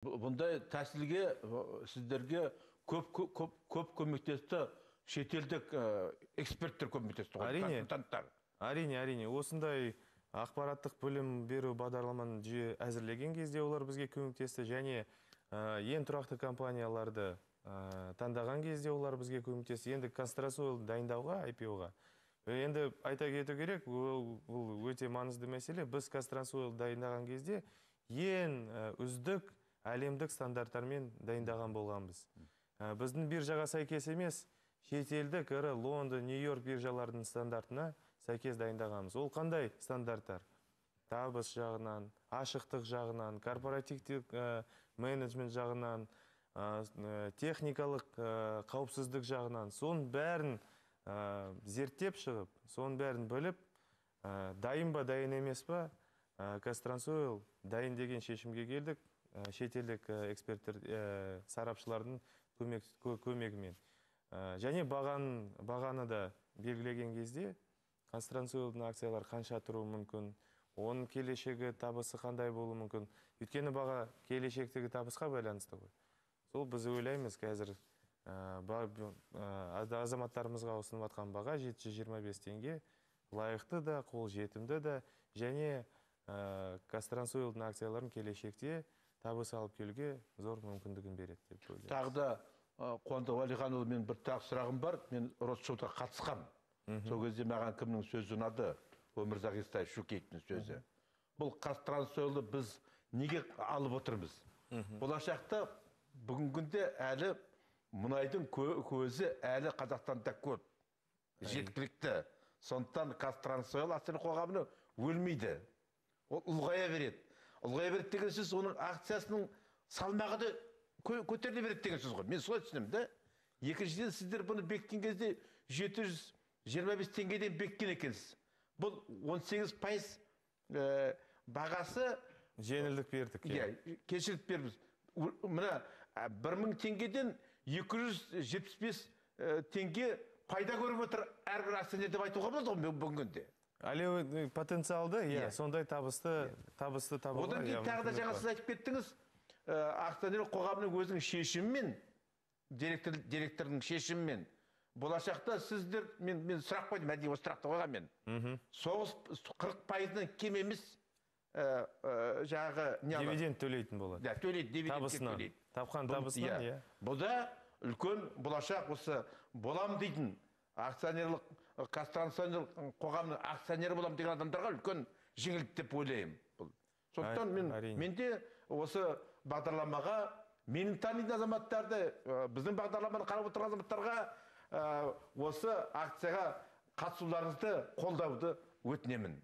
Бұндай тәсілге сіздерге көп көмектесті, шетелдік эксперттер көмектесті ғой, консультанттар. Әрине. Осындай ақпараттық білім беру бағдарламаны жүйе әзірлеген кезде олар бізге көмектесті, және ең тұрақты компанияларды таңдаған кезде олар бізге көмектесті. Енді Казтрансойл дайындауға, IPO-ға. Енді айта кету керек, бұл өте маңызды мәселе. Біз Казтрансойл дайындаған кезде ең үздік әлемдік стандарттармен дайындаған болғанбыз. Біздің биржаға сәйкес емес, шетелдік ірі Лондон, Нью-Йорк биржалардың стандартына сәйкес дайындағанбыз. Ол қандай стандарттар? Табыс жағынан, ашықтық жағынан, корпоративтік менеджмент жағынан, техникалық қауіпсіздік жағынан, соның бәрін зерттеп шығып, соның бәрін біліп, дайын ба, дайын емес па, Казтрансойл дайын деген шешімге келдік. Шетелдік эксперттер, сарапшылардың көмегімен. Және бағаны да белгілеген кезде Казтрансойлдың акциялары қанша тұруы мүмкін, оның келешегі табысы қандай болуы мүмкін. Өйткені баға келешектегі табысқа байланысты ғой. Сол біз ойлаймыз қазір азаматтарымызға ұсынып жатқан баға 725 теңге лайықты да, қол жетімді да, және Казтрансойлдың акцияларын келешекте табыс алып келуге зор мүмкіндігін береді деп ойлаймын. Тағы да Қуандық Уәлиханұлы, мен бір тағы сұрағым бар. Мен Ротшилдқа қатысқам. Сол кезде маған кімнің сөзі ұнады? Өмірзақ Естаев Шөкеевтің сөзі. Бұл Казтрансойлды біз неге алып отырмыз? Болашақта бүгінгінде әлі мұнайдың көзі әлі Қазақстанда көп, жеткілікті. Сондықтан Казтрансойл акционерлік қоғамы өлмейді. Ол ұлғая береді. Ұлғая береді деген сөз, оның акциясының салмағы да көтеріле береді деген сөз ғой. Мен солай түсінемін да. Екіншіден, сіздер бұны бекіткен кезде 725 теңгеден бекіткен екенсіз. Бұл 18% бағасы жеңілдік бердік. Кешіріп бердік. Мына 1000 теңгеден 275 теңге пайда көріп отыр әрбір акционер деп айтуға болады ғой бүгінде. Әлеуетті потенциалды, сондай табысты табуға. Одан кейін тағы да жаңа сіз айтып кеттіңіз, акционерлік қоғамның өзінің шешімімен, директордың шешімімен, болашақта сіздер, мен сұрақ қойдым, әдейі осы сұрақты қойған мен. 40%-нан кем емес жаңағы дивиденд төлейтін болады. Төлейді, дивиденд төлейді. Тапқан табысынан, Бұл да үлкен болашақ, осы болам дейтін акционерлік, Казтрансойл қоғамның акционері болам деген адамдарға үлкен жеңілдік деп ойлаймын. Сондықтан менде осы бағдарламаға, менің танитын азаматтарды, біздің бағдарламаны қарап отырған азаматтарға осы акцияға қатысуларыңызды қолдауды өтінемін.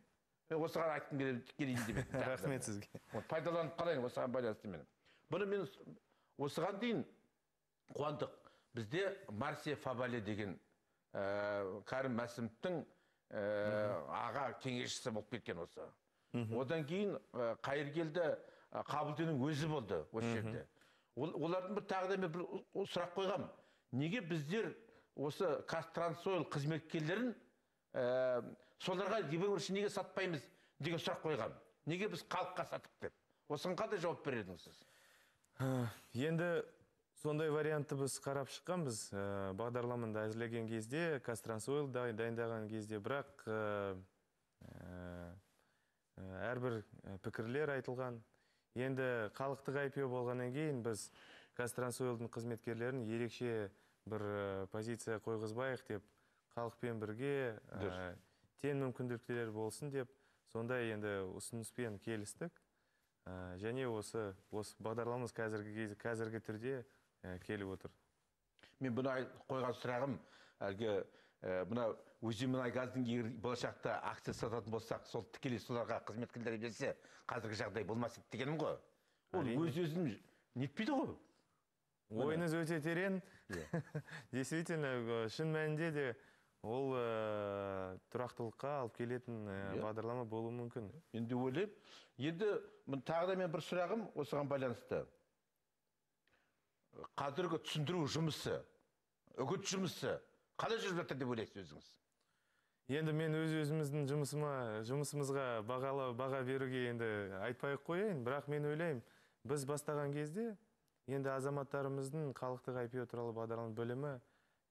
Осыған айтқым келейін деп. Рахмет сізге. Пайдаланып қалайын осыған байланысты мен. Бұны мен осыған дейін Қуандық, бізде Марсия Фабале деген Кәрім Мәсімовтің аға кеңесшісі болып кеткен осы. Одан кейін Қайыргелді Қабылдиннің өзі болды осы жерде. Олардың бір тағы да мен бір сұрақ қойғам. Неге біздер осы Казтрансойл қызметкерлерін соларға неге сатпаймыз деген сұрақ қойғам. Неге біз халыққа саттық деп? Осыған қандай жауап бередіңіз сіз? Енді сондай вариантты біз қарап шыққанбыз бағдарламаны әзірлеген кезде, Казтрансойл дайындаған кезде, бірақ әрбір пікірлер айтылған. Енді халықтық IPO болғаннан кейін біз Казтрансойлдың қызметкерлерін ерекше бір позиция қойғызбайық деп, халықпен бірге тең мүмкіндіктер болсын деп, сондай енді ұсыныспен келістік. Және осы бағдарламамыз қазіргі түрде келіп отыр. Мен бұны қойған сұрағым, бұна Өзенмұнайгаздың болашақта акция сататын болсақ, сол тікелей соларға қызметкерлер берсе, қазіргі жағдай болмас дегенім ғой. Ол өз-өзін нетпейді ғой. Ойыңыз өте терең. Действительно, шын мәнінде де ол тұрақтылыққа алып келетін бағдарлама болуы мүмкін. Енді ойлаймын. Енді тағы да мен бір сұрағым осыған байланысты. Қазіргі түсіндіру жұмысы, үгіт жұмысы қалай жүріп жатыр деп ойлайсыз өзіңіз? Енді мен өз-өзіміздің жұмысымызға баға беруге енді айтпай қояйын, бірақ мен ойлаймын, біз бастаған кезде енді азаматтарымыздың халықтық IPO туралы бағдарлама білімі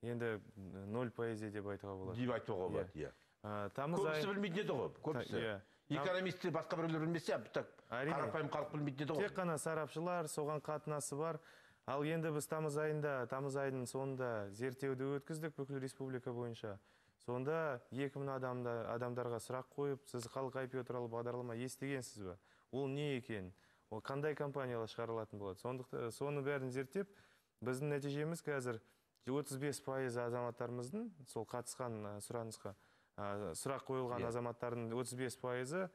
енді 0% деп айтуға болады. Деп айтуға болады, иә. Көбісі білмейтін еді ғой, көбісі. Экономисттер басқа біреулер білмесе, қарапайым халық білмейтін еді ғой. Тек қана сарапшылар, соған қатынасы бар. Ал енді біз тамыз айының соңында зерттеуді өткіздік бүкіл республика бойынша. Сонда 2000 адамдарға сұрақ қойып, сіз халық IPO туралы бағдарлама естігенсіз бе? Ол не екен? Ол қандай компаниялар шығарылатын болады? Соны бәрін зерттеп, біздің нәтижеміз қазір 35% азаматтарымыздың, сол қатысқан сұранысқа, сұрақ қойылған азаматтардың 35%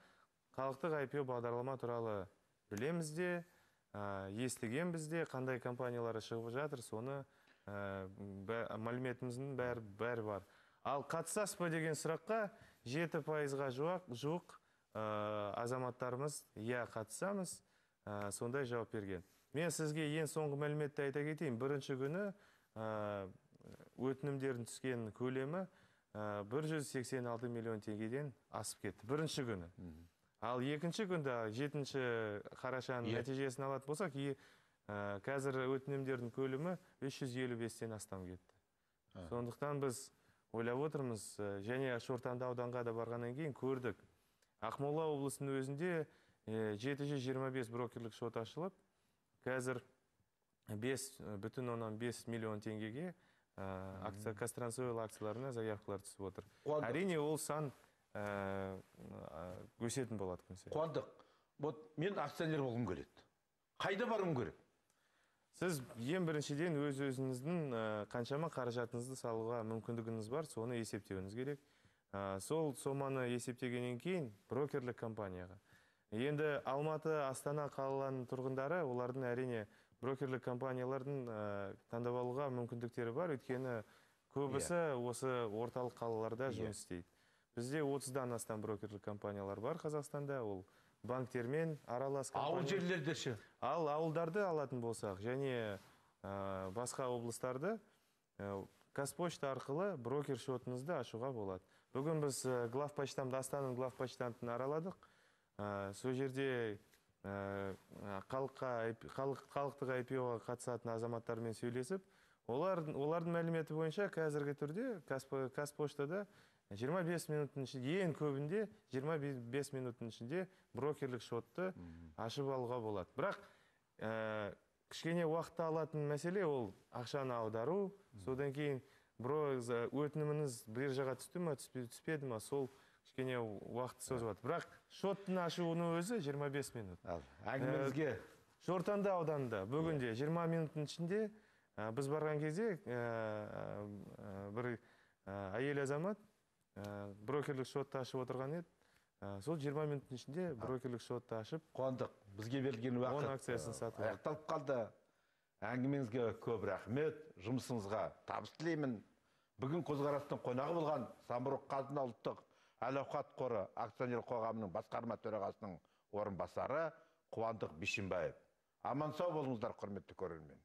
халықтық IPO бағдарлама туралы білеміз де, естігенбіз де, қандай компаниялары шығып жатыр, соны мәліметіміздің бәрі бар. Ал қатысасыз ба деген сұраққа 7%-ға жуық азаматтарымыз иә қатысамыз, сондай жауап берген. Мен сізге ең соңғы мәліметті айта кетейін. Бірінші күні өтінімдердің түскен көлемі 186 миллион теңгеден асып кетті. Бірінші күні. Ал екінші күнді 7-ші қарашаның нәтижесін алатын болсақ, қазір өтінімдердің көлемі 355-тен астам кетті. Сондықтан біз ойлап отырмыз, және Шортанды ауданға да барғаннан кейін көрдік. Ақмола облысының өзінде 725 брокерлік шот ашылып, қазір 5,5 миллион теңгеге Казтрансойл акцияларына заявкалар түсіп отыр. Әрине ол сан өсетін болады күн сайын. Қуандық, мен акционер болғым келеді. Қайда барғым керек? Сіз ең біріншіден өз-өзіңіздің қаншама қаражатыңызды салуға мүмкіндігіңіз бар, соны есептеуіңіз керек. Сол соманы есептегеннен кейін брокерлік компанияға. Енді Алматы, Астана қалаларының тұрғындары, олардың әрине брокерлік компаниялардың таңдап алуға мүмкіндіктері бар, өйткені көбісі осы орталық қалаларда жұмыс істейді. Бізде 30-дан астам брокерлік компаниялар бар Қазақстанда, ол банктермен аралас компания. Ауыл жерлерде ше? Ал ауылдарды алатын болсақ, және басқа облыстарды Қазпошта арқылы брокер шотыңызды ашуға болады. Бүгін біз Астананың главпочтамтын араладық. Сол жерде халықтық IPO-ға қатысатын азаматтармен сөйлесіп, олардың мәліметі бойынша қазіргі түрде Қазпоштада 25 минуттың ішінде, ең көбінде 25 минуттың ішінде брокерлік шотты ашып алуға болады. Бірақ кішкене уақытта алатын мәселе ол ақшаны аудару, содан кейін өтініміңіз бір жаққа түсті ме, түспеді ме, сол кішкене уақыт созып жатыр. Бірақ шоттың ашуының өзі 25 минут. Әңгімеңізге Шортанды ауданында бүгінде 20 минуттың ішінде біз барған кезде бір әйел азамат брокерлік шотты ашып отырған еді. Сол 20 минуттың ішінде брокерлік шотты ашып, Қуандық, бізге берілген уақыт акциясын сатып аяқталып қалды. Әңгімеңізге көп рахмет, жұмысыңызға табыс тілеймін. Бүгін көзқарастың қонағы болған Самұрық-Қазына ұлттық әл-ауқат қоры акционерлік қоғамының басқарма төрағасының орынбасары Қуандық Бишімбаев. Аман сау болыңыздар, құрметті көрермен.